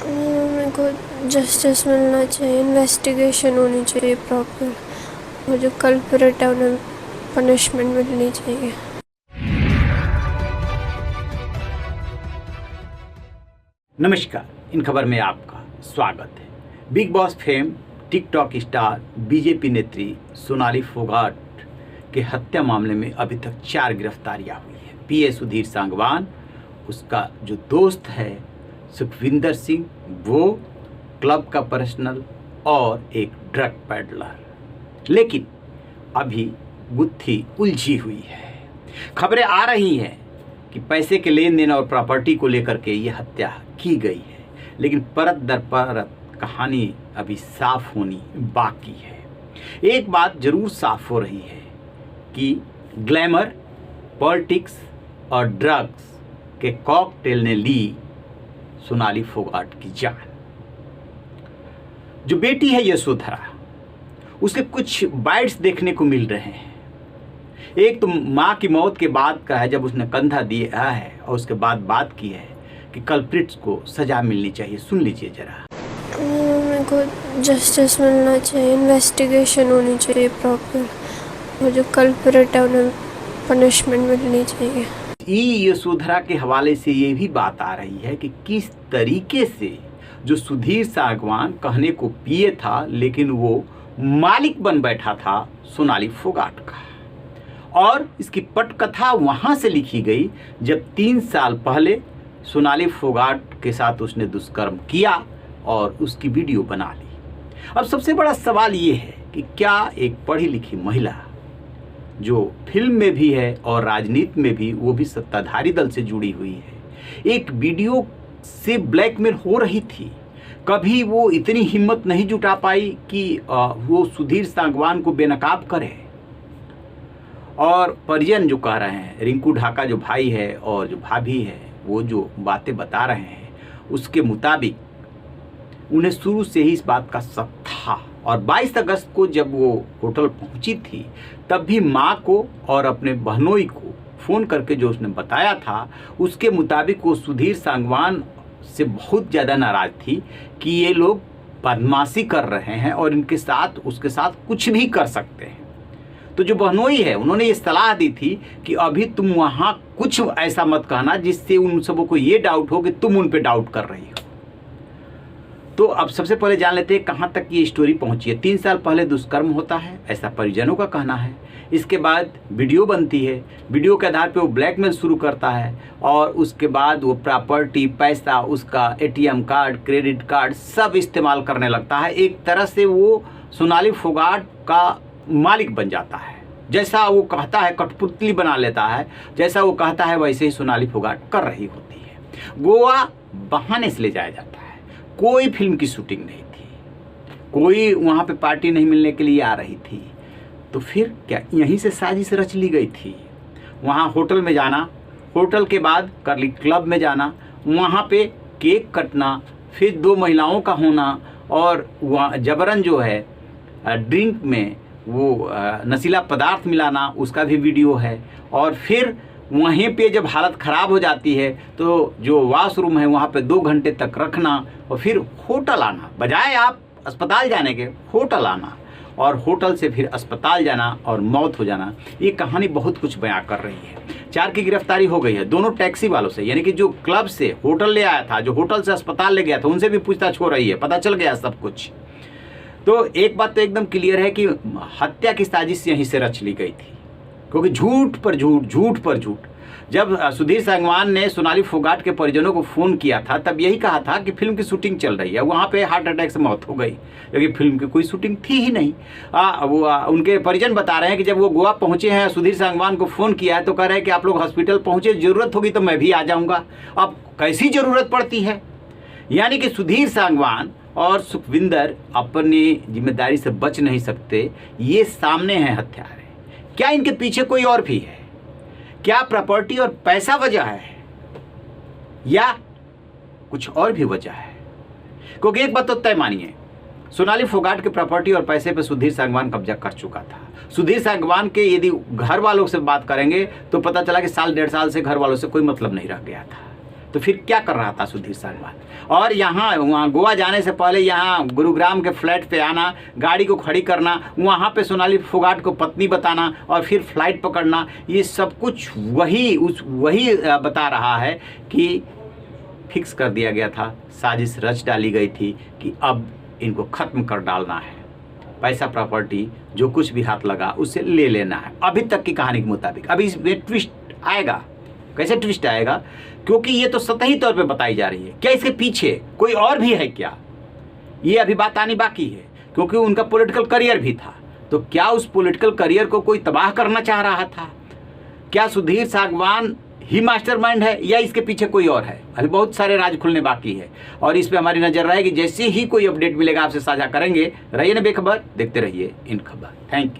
मेरे को जस्टिस मिलना चाहिए, इन्वेस्टिगेशन होनी चाहिए प्रॉपर। वो जो कल्प्रिट है उन्हें पनिशमेंट मिलनी चाहिए। नमस्कार, इन खबर में आपका स्वागत है। Big boss fame TikTok star BJP नेत्री सोनाली फोगाट के हत्या मामले में अभी तक 4 गिरफ्तारियां हुई है। पीए सुधीर सांगवान, उसका जो दोस्त है सुखविंदर सिंह, वो क्लब का पर्सनल और एक ड्रग पैडलर। लेकिन अभी गुत्थी उलझी हुई है। खबरें आ रही हैं कि पैसे के लेन देन और प्रॉपर्टी को लेकर के ये हत्या की गई है, लेकिन परत दर परत कहानी अभी साफ होनी बाकी है। एक बात जरूर साफ हो रही है कि ग्लैमर, पॉलिटिक्स और ड्रग्स के कॉकटेल ने ली सोनाली फोगाट की जान। जो बेटी है यशोधरा, उसके कुछ बाइट्स देखने को मिल रहे हैं। एक तो माँ की मौत के बाद का है, जब उसने कंधा दिया है और उसके बाद बात की है कि कल्प्रिट्स को सजा मिलनी चाहिए। सुन लीजिए जरा। मेरे को जस्टिस मिलना चाहिए, इन्वेस्टिगेशन होनी चाहिए प्रॉपर। वो जो कल्प्रिट है उन्हें पनिशमेंट मिलनी चाहिए। यशोधरा के हवाले से ये भी बात आ रही है कि किस तरीके से जो सुधीर सांगवान कहने को पिए था, लेकिन वो मालिक बन बैठा था सोनाली फोगाट का। और इसकी पटकथा वहां से लिखी गई जब 3 साल पहले सोनाली फोगाट के साथ उसने दुष्कर्म किया और उसकी वीडियो बना ली। अब सबसे बड़ा सवाल ये है कि क्या एक पढ़ी लिखी महिला जो फिल्म में भी है और राजनीति में भी, वो भी सत्ताधारी दल से जुड़ी हुई है, एक वीडियो से ब्लैकमेल हो रही थी, कभी वो इतनी हिम्मत नहीं जुटा पाई कि वो सुधीर सांगवान को बेनकाब करे? और परिजन जो कह रहे हैं, रिंकू ढाका जो भाई है और जो भाभी है, वो जो बातें बता रहे हैं, उसके मुताबिक उन्हें शुरू से ही इस बात का शक था। और 22 अगस्त को जब वो होटल पहुंची थी, तब भी माँ को और अपने बहनोई को फ़ोन करके जो उसने बताया था, उसके मुताबिक वो सुधीर सांगवान से बहुत ज़्यादा नाराज़ थी कि ये लोग बदमाशी कर रहे हैं और इनके साथ उसके साथ कुछ भी कर सकते हैं। तो जो बहनोई है, उन्होंने ये सलाह दी थी कि अभी तुम वहाँ कुछ ऐसा मत कहना जिससे उन सबों को ये डाउट हो कि तुम उन पे डाउट कर रही हो। तो अब सबसे पहले जान लेते हैं कहाँ तक ये स्टोरी पहुँची है। 3 साल पहले दुष्कर्म होता है, ऐसा परिजनों का कहना है। इसके बाद वीडियो बनती है, वीडियो के आधार पे वो ब्लैकमेल शुरू करता है और उसके बाद वो प्रॉपर्टी, पैसा, उसका ATM कार्ड, क्रेडिट कार्ड सब इस्तेमाल करने लगता है। एक तरह से वो सोनाली फोगाट का मालिक बन जाता है। जैसा वो कहता है, कठपुतली बना लेता है। जैसा वो कहता है वैसे ही सोनाली फोगाट कर रही होती है। गोवा बहाने से ले जाया जाता है। कोई फिल्म की शूटिंग नहीं थी, कोई वहाँ पे पार्टी नहीं मिलने के लिए आ रही थी। तो फिर क्या यहीं से साजिश रच ली गई थी? वहाँ होटल में जाना, होटल के बाद करली क्लब में जाना, वहाँ पे केक कटना, फिर 2 महिलाओं का होना और वहाँ जबरन जो है ड्रिंक में वो नशीला पदार्थ मिलाना, उसका भी वीडियो है। और फिर वहीं पे जब हालत ख़राब हो जाती है तो जो वॉशरूम है वहाँ पे 2 घंटे तक रखना और फिर होटल आना, बजाय आप अस्पताल जाने के होटल आना और होटल से फिर अस्पताल जाना और मौत हो जाना। ये कहानी बहुत कुछ बयां कर रही है। 4 की गिरफ्तारी हो गई है, दोनों टैक्सी वालों से, यानी कि जो क्लब से होटल ले आया था, जो होटल से अस्पताल ले गया था, उनसे भी पूछताछ हो रही है। पता चल गया सब कुछ। तो एक बात तो एकदम क्लियर है कि हत्या की साजिश यहीं से रच ली गई थी, क्योंकि झूठ पर झूठ, झूठ पर झूठ। जब सुधीर सांगवान ने सोनाली फोगाट के परिजनों को फ़ोन किया था, तब यही कहा था कि फिल्म की शूटिंग चल रही है। वहाँ पे हार्ट अटैक से मौत हो गई, क्योंकि फिल्म की कोई शूटिंग थी ही नहीं। उनके परिजन बता रहे हैं कि जब वो गोवा पहुँचे हैं, सुधीर सांगवान को फ़ोन किया है तो कह रहे हैं कि आप लोग हॉस्पिटल पहुँचे, ज़रूरत होगी तो मैं भी आ जाऊँगा। अब कैसी ज़रूरत पड़ती है? यानी कि सुधीर सांगवान और सुखविंदर अपनी जिम्मेदारी से बच नहीं सकते। ये सामने हैं हत्यारे। क्या इनके पीछे कोई और भी है? क्या प्रॉपर्टी और पैसा वजह है या कुछ और भी वजह है? क्योंकि एक बात तो तय मानिए, सोनाली फोगाट के प्रॉपर्टी और पैसे पे सुधीर सांगवान कब्जा कर चुका था। सुधीर सांगवान के यदि घर वालों से बात करेंगे तो पता चला कि 1.5 साल से घर वालों से कोई मतलब नहीं रह गया था। तो फिर क्या कर रहा था सुधीर सागवान? और वहाँ गोवा जाने से पहले यहाँ गुरुग्राम के फ्लैट पे आना, गाड़ी को खड़ी करना, वहाँ पे सोनाली फोगाट को पत्नी बताना और फिर फ्लाइट पकड़ना, ये सब कुछ वही बता रहा है कि फिक्स कर दिया गया था, साजिश रच डाली गई थी कि अब इनको ख़त्म कर डालना है, पैसा प्रॉपर्टी जो कुछ भी हाथ लगा उससे ले लेना है। अभी तक की कहानी के मुताबिक अभी इसमें ट्विस्ट आएगा। कैसे ट्विस्ट आएगा? क्योंकि ये तो सतही तौर पे बताई जा रही है। क्या इसके पीछे कोई और भी है क्या? ये अभी बात आनी बाकी है, क्योंकि उनका पॉलिटिकल करियर भी था। तो क्या उस पॉलिटिकल करियर को कोई तबाह करना चाह रहा था? क्या सुधीर सागवान ही मास्टरमाइंड है या इसके पीछे कोई और है? अभी बहुत सारे राज खुलने बाकी है और इस पे हमारी नजर रहेगी। जैसे ही कोई अपडेट मिलेगा आपसे साझा करेंगे। रहिए ना बेखबर, देखते रहिए इन खबर। Thank you.